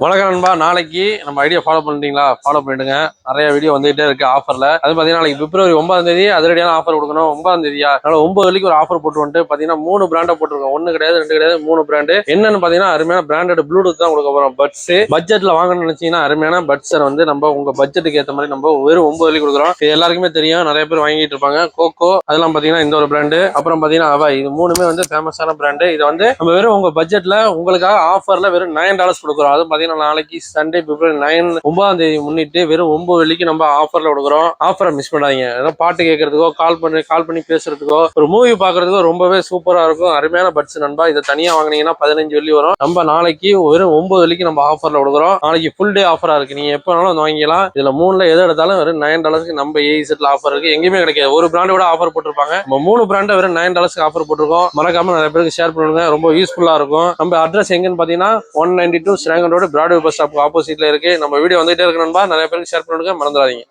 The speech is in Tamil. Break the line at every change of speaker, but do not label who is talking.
வணக்கம் நண்பா. நாளைக்கு நம்ம ஐடியா ஃபாலோ பண்ணிட்டீங்களா? ஃபாலோ பண்ணிடுங்க. நிறைய வீடியோ வந்துகிட்டே இருக்கு ஆஃபர்ல. அது பாத்தீங்கன்னா நாளைக்கு பிப்ரவரி 9ஆம் தேதி அதிரடியான ஆஃபர் கொடுக்கணும். 9ஆம் தேதியா, அதனால 9 வரைக்கும் ஒரு ஆஃபர் போட்டு வந்துட்டு பாத்தீங்கன்னா 3 பிராண்டை போட்டிருக்கோம். ஒன்னு கிடையாது, ரெண்டு கிடையாது, 3 பிராண்டு. என்னன்னு பாத்தீங்கன்னா அருமையான பிராண்டட் ப்ளூடூத் தான் கொடுக்க போறோம். பட்ஸ் பட்ஜெட்ல வாங்கணும்னு நினைச்சீங்கன்னா அருமையான பட்ஸை வந்து நம்ம உங்க பட்ஜெட்டுக்கு ஏற்ற மாதிரி நம்ம வெறும் 9 வரைக்கும் கொடுக்குறோம். இது எல்லாருக்குமே தெரியும், நிறைய பேர் வாங்கிட்டு இருப்பாங்க. கோகோ அதெல்லாம் பாத்தீங்கன்னா இந்த ஒரு பிராண்டு, அப்புறம் பாத்தீங்கன்னா அவாய், இது மூணுமே வந்து ஃபேமஸான பிராண்டு. இதை வந்து நம்ம வெறும் உங்க பட்ஜெட்ல உங்களுக்காக ஆஃபர்ல வெறும் $9 கொடுக்குறோம். அது பாத்தீங்கன்னா நாளைக்கு சண்டே பிப்ரவரி 9ஆம் தேதி முன்னிட்டு வெறும் 9 வெள்ளிக்கு நம்ம ஆஃபர்ல கொடுக்குறோம். ஆஃபரை மிஸ் பண்ணாதீங்க. ஏதாவது பாட்டு கேட்கறதுக்கோ கால் பண்ணி பேசுறதுக்கோ ஒரு மூவி பாக்குறதுக்கோ ரொம்பவே சூப்பரா இருக்கும். அருமையான பட்ஸ் நண்பா. இதை தனியா வாங்கினீங்கன்னா 15 வெள்ளி வரும். நம்ம நாளைக்கு வெறும் 9 வெள்ளிக்கு நம்ம ஆஃபர்ல கொடுக்குறோம். நாளைக்கு ஃபுல் டே ஆஃபரா இருக்கு. நீங்க எப்ப வேணாலும் வாங்கிக்கலாம். இதுல 3ல எது எடுத்தாலும் வெறும் $9 நம்ம ஏஇசெட்ல ஆஃபர் இருக்கு. எங்கேயுமே கிடைக்காது. ஒரு பிராண்டோட ஆஃபர் போட்டிருப்பாங்க. நம்ம 3 பிராண்டை வெறும் $9 ஆஃபர் போட்டிருக்கோம். மறக்காம நிறைய பேருக்கு ஷேர் பண்ணுங்க. ரொம்ப யூஸ்ஃபுல்லா இருக்கும். நம்ம அட்ரஸ் எங்கன்னு பாத்தீங்கன்னா 192 Serangoon road, Broadway bus stop ஆப்போசிட்ல இருக்கு. நம்ம வீடியோ வந்துட்டே இருக்கு நண்பா. நிறைய பேருக்கு ஷேர் பண்ணுங்க, மறந்துடாதீங்க.